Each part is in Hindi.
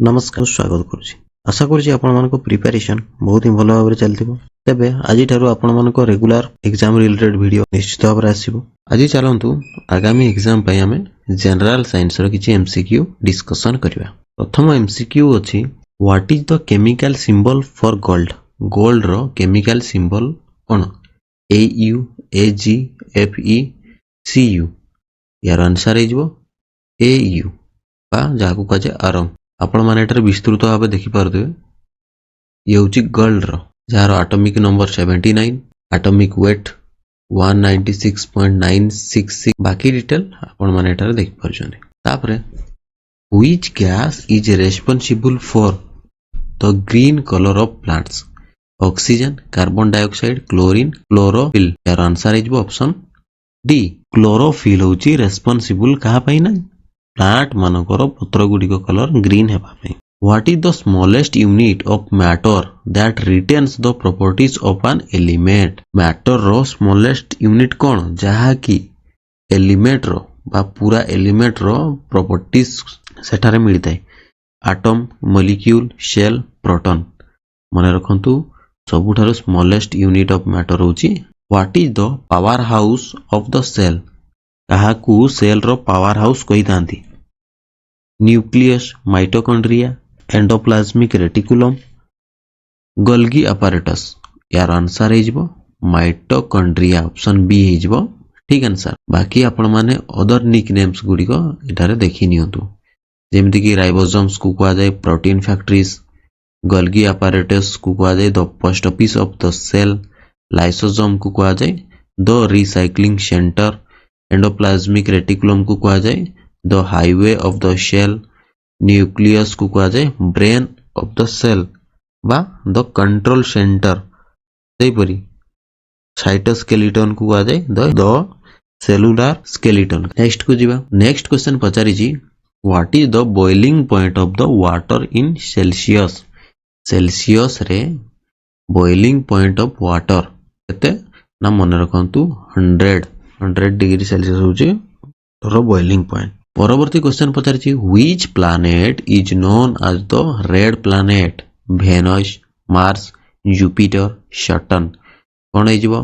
नमस्कार स्वागत करुछि आशा करुछि आपण मानको प्रिपरेशन बहुत ही भलो भाबरे चलथिबो तेबे आजि थारु आपण मानको रेगुलर एग्जाम रिलेटेड वीडियो निश्चित भाबरे आसीबो आजि चलंतु आगामी एग्जाम पय हमें जनरल साइंस रो किछि एमसीक्यू डिस्कशन करबा प्रथम एमसीक्यू अछि what is the chemical symbol for gold gold रो केमिकल सिंबल कोन AU AG FE CU यार आंसर हे जबो AU बा जाकू कजे आरम आपण माने एटर विस्तृत भाबे देखि पारदे ये होची गोल्ड रो जार एटॉमिक नंबर 79 एटॉमिक वेट 196.966 बाकी डिटेल आपण माने एटर देखि परछन तापरे which gas is responsible for the green colour of plants oxygen carbon dioxide chlorine chlorophyll यार answer is option D chlorophyll होची रेस्पोंसिबल कहा पई ना प्लांट मानकर पत्र गुडी को कलर ग्रीन हेबा पे what is the smallest unit of matter that retains the properties of an element matter रो स्मॉलेस्ट यूनिट कोन जहा की एलिमेंट रो बा पूरा एलिमेंट रो प्रॉपर्टीज सेठारे मिलताय एटम मॉलिक्यूल सेल प्रोटॉन माने रखंतु सबुठारो स्मॉलेस्ट यूनिट ऑफ मैटर होची what is the powerhouse of the cell कहाकू सेल रो पावर हाउस कही थांती nucleus mitochondria endoplasmic reticulum Golgi apparatus यार आंसर हे जबो माइटोकॉन्ड्रिया ऑप्शन बी हे जबो ठीक आंसर बाकी आपण माने अदर निकनेम्स गुडी को इटारे देखि नियंतु जेमति कि राइबोसोम्स को कहा जाय प्रोटीन फैक्टरीज गोल्गी apparatus को कहा जाय the post office of the cell lysosome को कहा जाय the recycling centre endoplasmic reticulum को कहा जाए the highway of the cell nucleus को कहा जाए ब्रेन ऑफ द सेल बा द कंट्रोल सेंटर सेपरी साइटोस्केलेटन को कहा जाए द सेलुलर स्केलेटन नेक्स्ट को जीवा नेक्स्ट क्वेश्चन पचारि जी what is the boiling point of the water in Celsius Celsius रे बॉइलिंग पॉइंट ऑफ वाटर केते ना मन रखंतु 100 डिग्री सेल्सियस होची रो बॉइलिंग पॉइंट परवर्ती क्वेश्चन पचारछि which planet is known as the red planet Venus Mars Jupiter Saturn कोन हे जिवो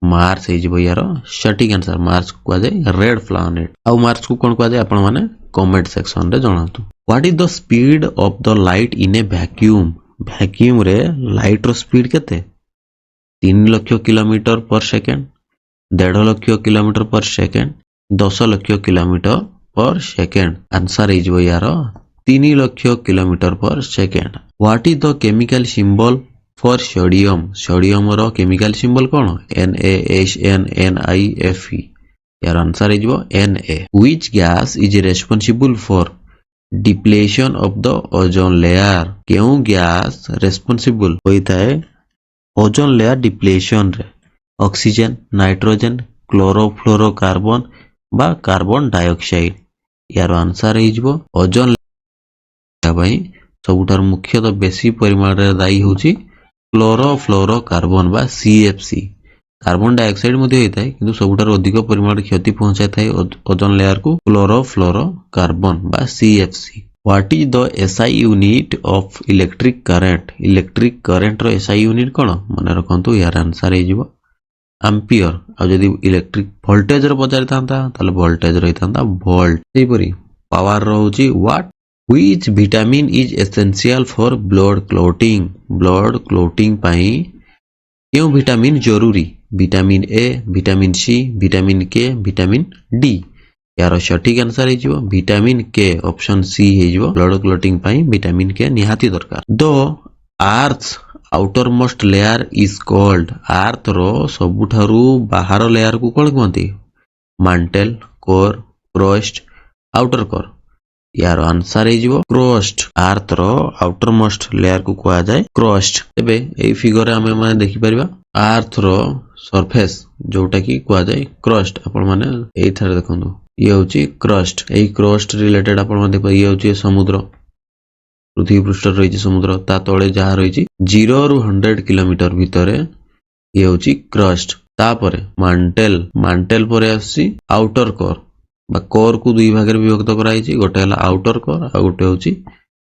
मार्स हे जिवो यार सटीक आंसर मार्स को कहा जाय रेड प्लैनेट आ मार्स को कोन कहा जाय आपण माने कमेंट सेक्शन रे जणातु what is the speed of the light in a vacuum vacuum रे लाइट रो स्पीड केते 3 lakh kilometre per second 1.5 lakh kilometre per second 10 lakh kilometre per second answer हे जो यार 3 lakh kilometre per second what is the chemical symbol for sodium sodium रो केमिकल सिंबल कोन NaSnNiFe यार आंसर हे जो Na which gas is responsible for depletion of the ozone layer केउ गैस रेस्पोंसिबल होइताए ओजोन लेयर डिप्लेशन रे ऑक्सीजन नाइट्रोजन क्लोरोफ्लोरोकार्बन बा कार्बन डाइऑक्साइड यार आंसर हे जबो ओजोन लेयर भाई सबुठार मुख्यतः बेसी परिमाण रे दायी होची क्लोरोफ्लोरोकार्बन बा CFC कार्बन डाइऑक्साइड मध्ये होइताय किंतु सबुठार अधिक परिमाण रे क्षति पहुंचाय थाय ओजोन लेयर को क्लोरोफ्लोरोकार्बन बा CFC what is the SI unit of electric current रो SI यूनिट कोन माने रखंतु यार आंसर हे जबो एम्पियर आ जदी इलेक्ट्रिक वोल्टेज रो पचारि थांता ताले वोल्टेज रही थांता वोल्ट सेपरी पावर रो होची what which vitamin is essential for blood clotting पई क्यों विटामिन जरूरी vitamin A vitamin C vitamin K vitamin D यार सटीक आंसर हे जिवो विटामिन के ऑप्शन सी हे जिवो ब्लड क्लॉटिंग पई विटामिन के निहाती दरकार the Earth outermost layer is called Earth रो सबुठारु बाहर लेयर को कोन कहंती mantle core crust outer core यार आंसर हे जिवो क्रोस्ट अर्थ रो आउटर मोस्ट लेयर को कहा जाय क्रोस्ट एबे एई फिगर रे हमें माने देखि परबा अर्थ रो सरफेस जोटा की कहा जाय क्रोस्ट आपण माने एई थारे देखंतु ये होची क्रोस्ट एई क्रोस्ट रिलेटेड आपण माने देखो ये होची समुद्र पृथ्वी पृष्ठ रही समुद्र ता तळे जहा रही 0 रु 100 किलोमीटर भितरे ये होची क्रस्ट तापरे मांटेल परे आसी आउटर कोर बा कोर को दुई भाग रे विभक्त कराई छि गोटे हला आउटर कोर आ गोटे होची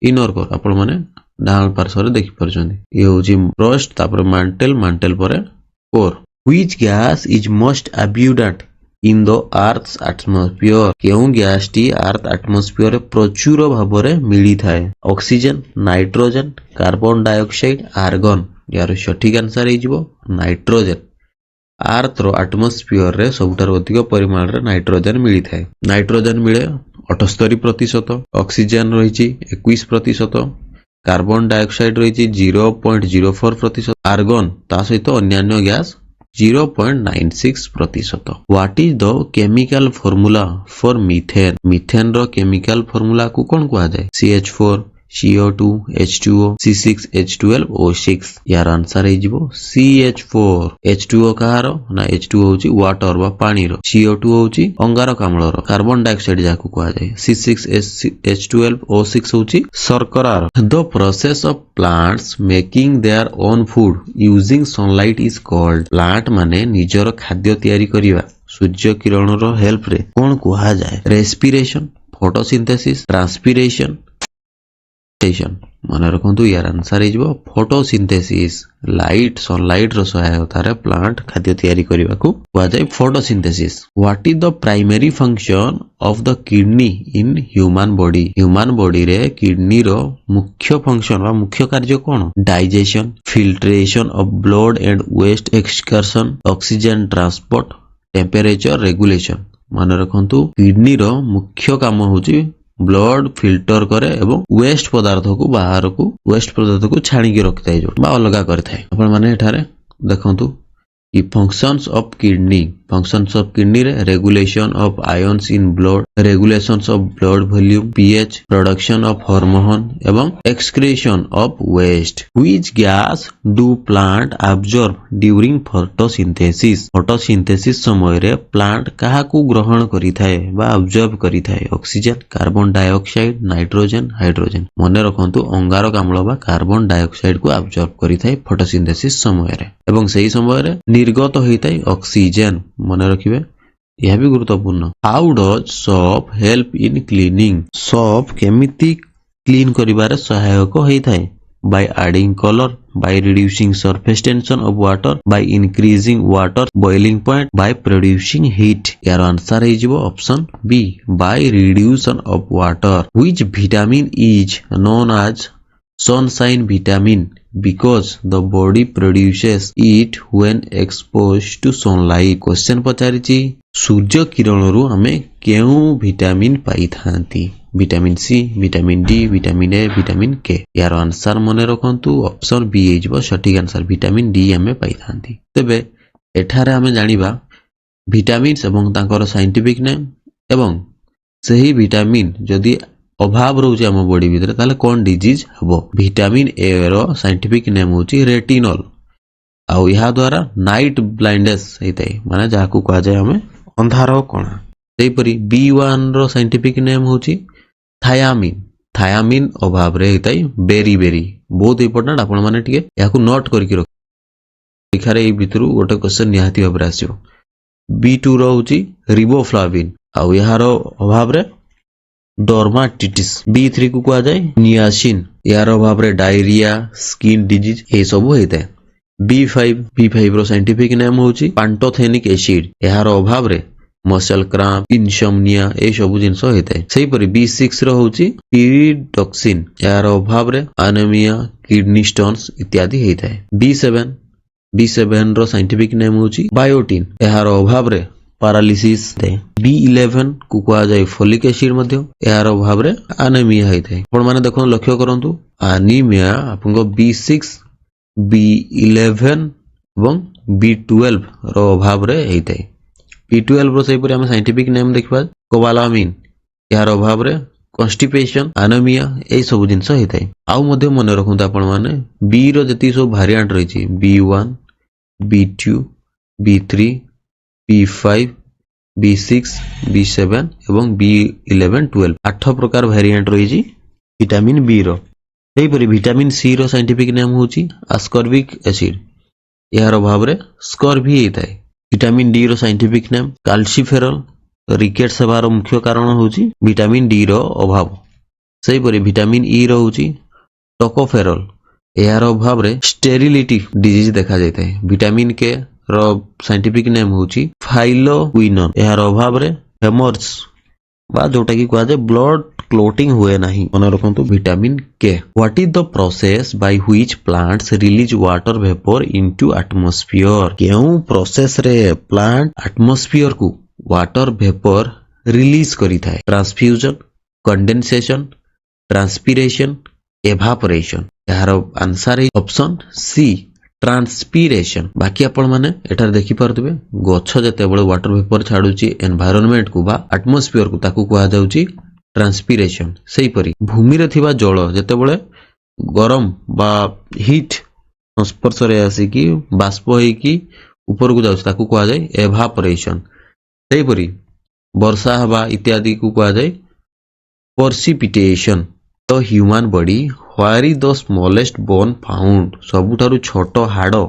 इनर कोर आपण माने डान पार्श्व रे देखि परछन ये होची क्रस्ट तापर mantle परे core which gas is most abundant in the earth's atmosphere केउ गैस टी अर्थ एटमॉस्फेयर रे प्रचुर भाबरे मिली थाए oxygen nitrogen carbon dioxide argon यार सठिक आंसर हे जिवो नाइट्रोजन अर्थ रो एटमॉस्फेयर रे सबटार अधिक परिमाण रे नाइट्रोजन मिली थाए नाइट्रोजन मिले 78% ऑक्सीजन रहिछि 21% कार्बन डाइऑक्साइड रहिछि 0.04% आर्गन ता सहित अन्य gas 0.96%. What is the chemical formula for methane? Methane रो chemical formula को कौन कहा जाए? CH4, CO2, H2O, C6H12O6 यार आंसर है जीवो CH4 H2O कहारो ना H2O होची वाटर वा पानी रो CO2 होची अंगारकाम्ल रो कार्बन डाइऑक्साइड जाको कहा जाए C6H12O6 होची शर्करा रो The process of plants making their own food using sunlight is called plant माने निजर खाद्य तयारी करिवा सूर्य किरण रो हेल्प रे कोन कहा जाए रेस्पिरेशन फोटोसिंथेसिस ट्रांसपिरेशन मन रखु यार आंसर हो फोटोसिंथेसिस लाइट सनलाइट रो सहायता रे प्लांट खाद्य तयारी करने को कहा जाए photosynthesis what is the primary function of the kidney in human body रे किडनी रो मुख्य फंक्शन वा मुख्य कार्य कौन digestion filtration of blood and waste excretion oxygen transport temperature regulation मन रखु किडनी रो मुख्य काम होची ब्लड फिल्टर करे एवं वेस्ट पदार्थ को छाणी के रखिता है जो बा अलगा करथाय आपण माने एठारे देखंतु कि फंक्शंस ऑफ किडनी रे regulation of ions in blood regulations of blood volume pH production of hormone एवं excretion of waste which gas do plant absorb during photosynthesis समय रे प्लांट काहा को ग्रहण करिथाय बा अब्जॉर्ब करिथाय oxygen carbon dioxide nitrogen hydrogen मने रखंतु अंगारकाम्ल बा कार्बन डाइऑक्साइड को अब्जॉर्ब करिथाय फोटोसिंथेसिस समय रे एवं सही समय रे निर्गत होइताय ऑक्सीजन मने रखिबे यह भी गुरुत्वपूर्ण how does soap help in cleaning soap केमिति क्लीन करिबारे सहायक होइताय by adding color by reducing surface tension of water by increasing water boiling point by producing heat यार आंसर है जीवो option B by reduction of water which vitamin is known as sunshine vitamin because the body produces it when exposed to sunlight question पचारिछि सूर्य किरण रु हमें केउ विटामिन पाई थांती vitamin C vitamin D vitamin A vitamin K यार आंसर मने रखंतु ऑप्शन बी हेजबो सटीक आंसर विटामिन डी हमें पाई थांती तबे एठारे हमें जानिबा विटामिन्स एवं तांकर साइंटिफिक नेम एवं सही विटामिन जदी अभाव रहउछि हम बॉडी भीतर ताले कोन डिजीज हबो विटामिन ए रो साइंटिफिक नेम होछि रेटिनॉल आउ यहा द्वारा नाइट ब्लाइंडनेस हेतै माने जाको कहा जाय हमें अंधार कोणा सेपरी B1 रो साइंटिफिक नेम होछि थायामिन अभाव रे हेतै बेरी बहुत इंपोर्टेंट आपण माने टिके याकू नोट करके रख लिखारे ए भितरु गोटे क्वेश्चन निहाती भाबरे आसियो B2 रो होछि रिबोफ्लाविन आउ यारो अभाव रे डर्माटिटिस B3 को कहा जाए नियासिन यार अभाव रे डायरिया स्किन डिजीज ए सब हेतै B5 रो साइंटिफिक नेम होछि पांटोथेनिक एसिड यार अभाव रे मसल क्रैम्प इनसोम्निया ए सब जिंस हेतै सही परि B6 रो होछि पिरिडॉक्सिन यार अभाव रे एनीमिया किडनी स्टोन्स इत्यादि हेतै B7 रो साइंटिफिक नेम होछि बायोटिन यार अभाव रे पैरालिसिस दे B11 को कहा जाए फोलिक एसिड मध्य यार अभाव रे एनीमिया हेतै आपण माने देखो लक्ष्य करंतु एनीमिया आपनको B6 B11 एवं B12 रो अभाव रे हेतै B12 रो सही पर हम साइंटिफिक नेम देखबा कोबालामिन यार अभाव रे कॉन्स्टिपेशन एनीमिया ए सब जिंस हेतै आउ मध्य मन रखंता आपण माने B रो जति सब वेरिएंट रहिछि B1 B2 B3 B5 B6 B7 एवं B11 12 8 प्रकार वेरिएंट रहिछि विटामिन बी रो सेही परि विटामिन सी रो साइंटिफिक नेम होछि आस्कॉर्बिक एसिड यार अभाव रे स्कॉर्बी हेतै विटामिन डी रो साइंटिफिक नेम कैल्सिफेरॉल रिकेट्स हेबार मुख्य कारण होछि विटामिन डी रो अभाव सेहीपरि विटामिन ई रहुची टोकोफेरॉल यार अभाव रे स्टेरिलिटी डिजीज देखा जाता है। विटामिन के रो साइंटिफिक नेम होची फाइलोक्विनोन यार अभाव रे हेमर्स बा जोटा की कहा जाए ब्लड क्लोटिंग हुए नहीं मन रखु विटामिन के। What is the process by which plants release water vapour into atmosphere केउ प्रोसेस रे प्लांट एटमॉस्फेयर को वाटर वेपर रिलीज करी थाए ट्रांसफ्यूजन कंडेंसेशन ट्रांसपिरेशन एवापोरेशन यार आंसर है ऑप्शन सी ट्रांसपिरेशन। बाकी आपण माने एटार देखि पारतबे गछ जते बळे वाटर वेपर छाडुची एनवायरनमेंट को बा एटमॉस्फेयर को ताकू कहा जाउची ट्रांसपिरेशन। सेही परी भूमि रे थिबा जल जते बळे गरम बा हीट संस्पर्श रे आसी कि बाष्प होई कि ऊपर को जाउछ ताकू कहा जाय एवापोरेशन। सेही परी वर्षा हवा इत्यादि को कहा जाय precipitation. The human body where is the smallest bone found सबुठारु छोटो हाडो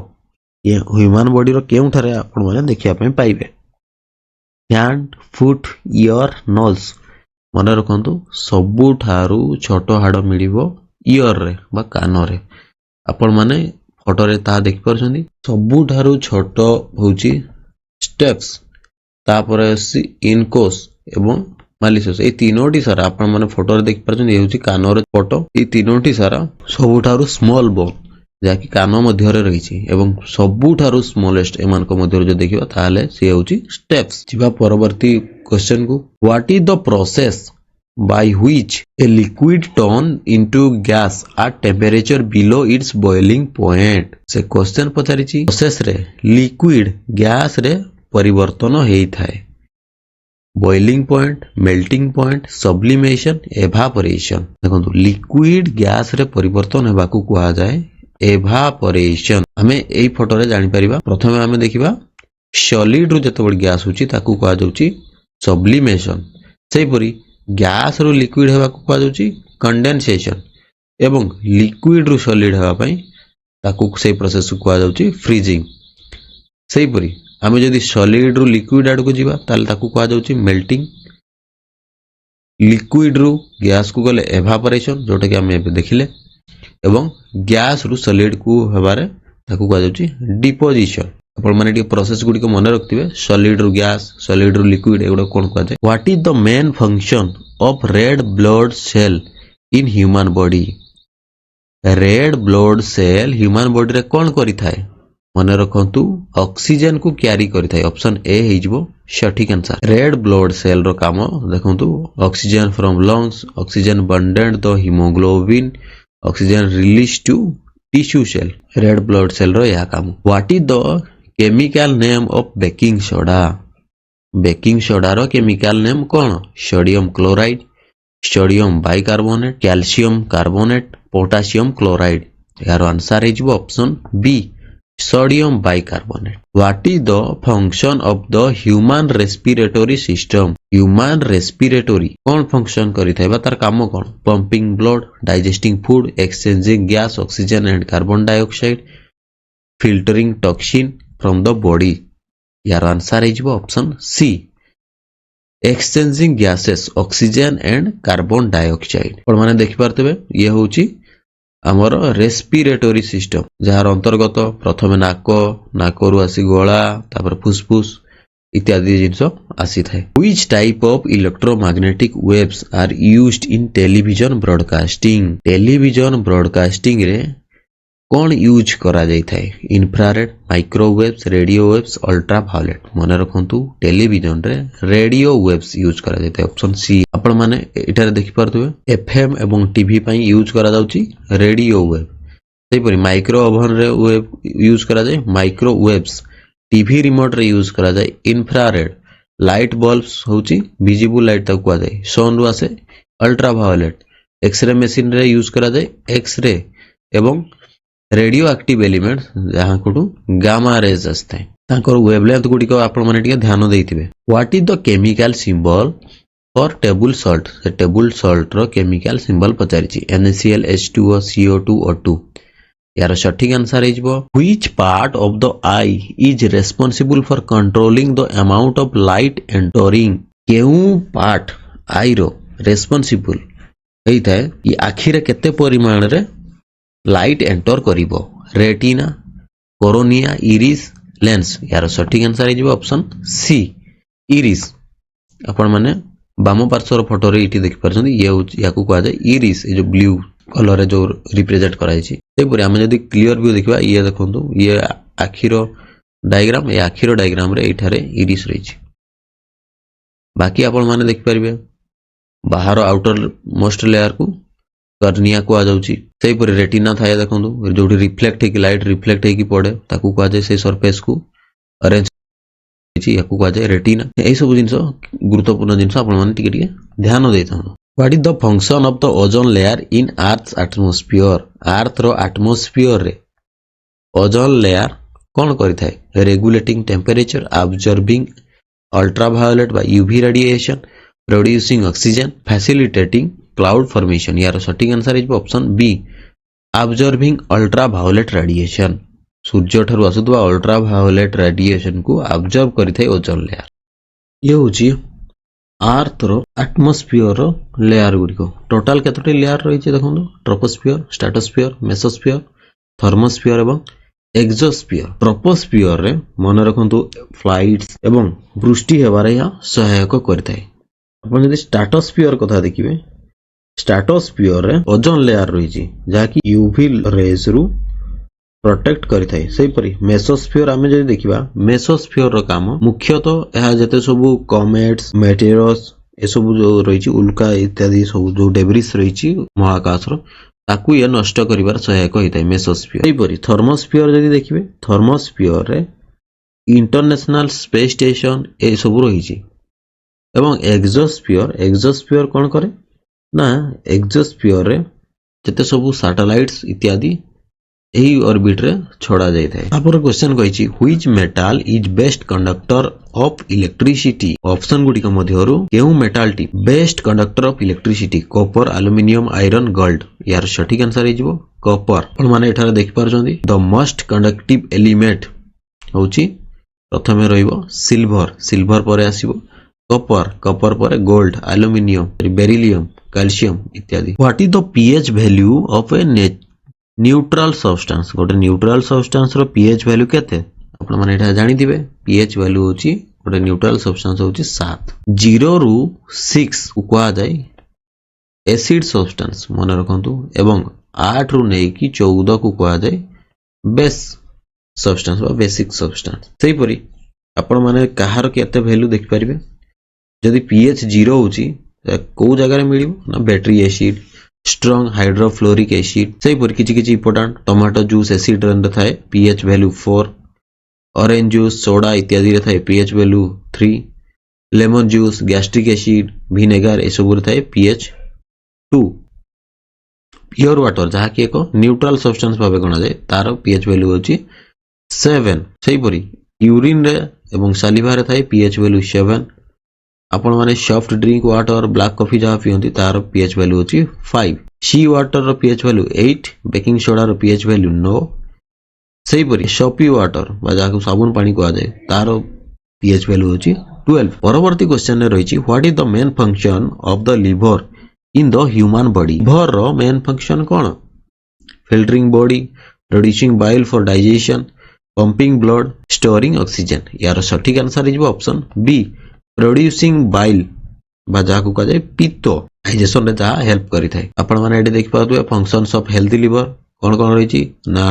ये ह्यूमन बॉडी रो केउ थारे आपण माने देखिया पय पाइबे हैंड फुट ईयर नोज मन रखंतु सबुठारु छोटो हाडो मिलिबो ईयर रे बा कानो रे आपण माने फोटो रे ता देखि परछंदी सबुठारु छोटो होउची स्टेप्स तापरे इनकोस एवं मालिसस ए तीनोटी सारा आपण माने फोटो रे देखि परछन ए होची कानो रे फोटो ए तीनोटी सारा सबुठारु स्मॉल बोन जाकी कानो मध्य रे रहिछि एवं सबुठारु स्मॉलेस्ट एमान को मध्य रे जो देखिबा ताले से होची स्टेप्स। जिबा परवर्ती क्वेश्चन को what is the process by which a liquid turn into gas at temperature below it's boiling point से क्वेश्चन पचारिछि प्रोसेस रे लिक्विड गैस रे परिवर्तन हेई थाए boiling point melting point sublimation evaporation. देखो लिक्विड गैस रे परिवर्तन हेबा को कहा जाए एवापोरेशन। हमें एई फोटो रे जानि परिबा प्रथमे हमें देखिबा सॉलिड रु जते बड गैस होची ताकू कहा जाउची सब्लिमेशन। सेही परी गैस रु लिक्विड हेबा को कहा जाउची कंडेंसेशन एवं लिक्विड रु सॉलिड हेबा पई ताकू सेही प्रोसेस को कहा जाउची फ्रीजिंग। सेही परी आमे जदि सॉलिड रु लिक्विड आड को जीवा ताले ताकू कहा जाउची मेल्टिंग लिक्विड रु गैस को गले एवापोरेशन जोटा कि आमे देखिले एवं गैस रु सॉलिड को हेबारे ताकू कहा जाउची डिपोजिशन। आपण माने टी प्रोसेस गुडी को मन रखतिबे सॉलिड रु गैस सॉलिड रु लिक्विड एगुडा कोन कहा जाय। What is the main function of red blood cell in human body red blood cell human body रे कोन करि थाए मन रखंतु ऑक्सीजन को क्यारी करि थाए ऑप्शन ए हेजबो सठिक आंसर। रेड ब्लड सेल रो काम देखंतु oxygen from lungs oxygen bonded the haemoglobin oxygen release to tissue cell red blood cell रो या काम। What is the chemical name of baking soda रो केमिकल नेम कोन sodium chloride sodium bicarbonate calcium carbonate potassium chloride यार आंसर हेजबो option B sodium bicarbonate. What is the function of the human respiratory system human respiratory कौन फंक्शन करि थाइबा तार काम कोन pumping blood digesting food exchanging gas oxygen and carbon dioxide filtering toxin from the body यार आंसर हेजबो option C exchanging gases oxygen and carbon dioxide. पर माने देखि पारतबे ये होची आमर रेस्पिरेटरी सिस्टम जार अंतर्गत प्रथमे नाकरु आसी गला तापर फुसफुस इत्यादि जिनस आसी थाए। Which type of electromagnetic waves are used in television broadcasting रे कौन यूज करा जाय थाए infrared microwaves radio waves ultraviolet मन रखंतु टेलीविजन रे रेडियो वेव्स यूज करा जाय थाए ऑप्शन सी। आपण माने एटारे देखि पारतबे एफएम एवं टीवी पई यूज करा जाउची रेडियो वेव सेही परि माइक्रो ओवन रे वेव यूज करा जाय माइक्रोवेव्स टीवी रिमोट रे यूज करा जाय इंफ्रारेड लाइट बल्ब्स होची विजिबल लाइट तक को जाय सन रु आसे अल्ट्रावायलेट एक्सरे मशीन रे यूज करा जाय एक्सरे एवं रेडियो एक्टिव एलिमेंट्स जहां कोटू गामा रेज असते तांकर वेवलेंथ गुडी को आपण माने टिके ध्यान देइथिबे। What is the chemical symbol for table salt से टेबल सॉल्ट रो केमिकल सिंबल पचारिछि NaCl H2O CO2 O2 यार सठिक आंसर हेजबो which part of the eye is responsible for controlling the amount of light entering केउ पार्ट आई रो रेस्पोंसिबल ହେଇଥାଏ ଇ ଆଖିରେ କେତେ ପରିମାଣରେ ଲାଇଟ୍ ଏଣ୍ଟର କରିବ रेटिना कोरोनिया इरिस लेंस यार सठिक आंसर ହେଇଯିବ ऑप्शन सी इरिस आपण माने बाम पार्श्वर फोटो रे इठी देखि परछन ये याकू कहआ जाय इरिस ए जो ब्लू कलर रे जो रिप्रेजेंट कराई छि सेपुरी हम जदी क्लियर व्यू देखबा ये देखंतु ये आखिरो डायग्राम ए आखिरो डायग्राम रे एठारे इरिस रही छि बाकी आपण माने देखि परिबे बाहर आउटर मोस्ट लेयर को कर्निया को आ जाउची सेही पर रेटिना थाया देखंतु जोठी रिफ्लेक्ट हेकी लाइट रिफ्लेक्ट हेकी पड़े ताकू को आ जाय से सरफेस को अरेंज छि याकू को आ जाय रेटिना एई सब जिंस गुरुत्वपूर्ण जिंस आपण माने टिके टिके ध्यान देथन what is the function of the ozone layer in Earth atmosphere Earth रो एटमॉस्फेयर रे ओजोन लेयर कोन करिथाय रेगुलेटिंग टेंपरेचर ऑब्जर्विंग अल्ट्रावायोलेट बा UV radiation producing oxygen facilitating cloud formation यार सठिक answer is option B observing ultraviolet radiation सूर्य ठारू आसुतबा अल्ट्रावायोलेट रेडिएशन को ऑब्जर्व करिथाय ओजोन लेयर ये होची अर्थ रो एटमॉस्फेयर रो लेयर गुडी को टोटल केतोटी लेयर रही छै देखंतु ट्रोपोस्फियर स्ट्रेटोस्फियर मेसोस्फियर थर्मोस्फियर एवं एक्सोस्फियर ट्रोपोस्फियर रे मन रखंतु फ्लाइट्स एवं वृष्टि हेबारे या सहायक करथाय अपन यदि स्ट्रेटोस्फियर कथा देखिबे स्ट्रेटोस्फियर रे ओजोन लेयर रही छी जाकी यूवी रेज रु प्रोटेक्ट करिथाय सेही परी मेसोस्फियर आमे जदि देखिबा मेसोस्फियर रो काम मुख्यतः एहा जते सब कॉमेट्स मेटेरोस ए सब जो रही छी उल्का इत्यादि सब जो डेब्रिस रही छी महाकाश रो ताकू ये नष्ट करिवार सहायक होइताय मेसोस्फियर सेही परी थर्मोस्फियर जदि देखिबे थर्मोस्फियर रे इंटरनेशनल स्पेस स्टेशन ए सब रही छी एवं एक्सोस्फियर कोन करे ना एक्सोस्फियर रे जते सब सैटेलाइट्स इत्यादि एही ऑर्बिट रे छोड़ा जाय थाए तापर क्वेश्चन कहि छी which metal is best conductor of electricity option गुडी के मध्यरु केउ मेटल टी best conductor of electricity copper aluminium iron gold यार सठिक आंसर हे जिवो कॉपर आपण माने एठारे देखि पारछंती द मोस्ट कंडक्टिव एलिमेंट होची प्रथमे रहिबो सिल्वर परे आसीबो कॉपर पर गोल्ड एल्युमिनियम बेरिलियम कैल्शियम इत्यादि what is the pH value of a neutral substance गोटे न्यूट्रल सब्सटेंस रो पीएच वैल्यू केते आपण माने एटा जानि दिबे पीएच वैल्यू होची गोटे न्यूट्रल सब्सटेंस होची 7 0 रु 6 उकवा जाय एसिड सब्सटेंस मन रखंतु एवं 8 रु नै की 14 को कवा जाय बेस सब्सटेंस बा बेसिक सब्सटेंस सेही परी आपण माने कहार केते वैल्यू देख परिबे जदि पीएच 0 होची को जगह रे मिलिबो ना battery acid strong hydrofluoric acid सेही पर किछि किछि इंपोर्टेंट टोमेटो जूस एसिड रन थाए pH value 4 orange juice soda इत्यादि रे थाए pH value 3 lemon juice gastric acid vinegar ए सब रे थाए पीएच 2 प्योर वाटर जहा कि एको न्यूट्रल सब्सटेंस भाबे गणा जाय तार पीएच वैल्यू होची 7 सेही परी यूरिन रे एवं सालिवा रे थाए पीएच वैल्यू 7 आपण माने soft drink water black coffee जहा पियंती तार पीएच वैल्यू होची 5 सी वाटर रो पीएच वैल्यू 8 बेकिंग सोडा रो पीएच वैल्यू 9 सेही परी शॉपी वाटर बा जाको साबुन पानी को आ जाय तार पीएच वैल्यू होची 12 परवर्ती क्वेश्चन रे रहिची what is the main function of the liver in the human body liver रो मेन फंक्शन कोन filtering body producing bile for digestion pumping blood storing oxygen यार सठिक answer is option B producing bile बा जाको कह जाय पित्त डाइजेशन रे जा हेल्प करि थाय आपण माने एडी देख पाउतबे फंक्शंस ऑफ हेल्दी लिवर कोन कोन रही छी ना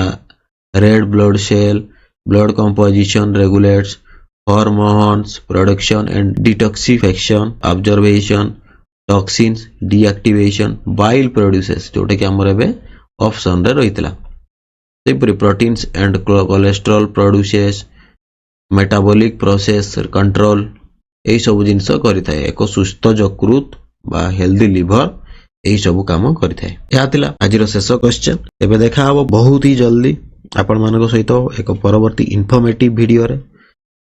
red blood cell blood composition regulates hormones production and detoxification observation toxins deactivation bile produces जोटा कि हमर एबे ऑप्शन रे रहितला सेपरी proteins and cholesterol produces metabolic process control एही सब जिंस करि थाए एको सुस्थ यकृत बा हेल्दी लिवर एही सब काम करि थाए या थिला आजिरो शेष क्वेश्चन एबे देखा हबो बहुत ही जल्दी आपण मानको सहित एक परवर्ती इन्फॉर्मेटिव वीडियो रे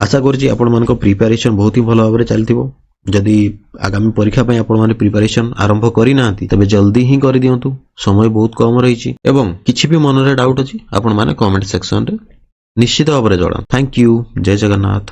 आशा करछि आपण मानको प्रिपरेशन बहुत ही भलो भाबरे चलतिबो जदि आगामी परीक्षा पय आपण माने प्रिपरेशन आरंभ करि नांती तबे जल्दी ही करि दियंतु समय बहुत कम रहिछि एवं किछि भी मन रे डाउट अछि आपण माने कमेंट सेक्शन रे निश्चित भाबरे जणा थैंक यू जय जगन्नाथ।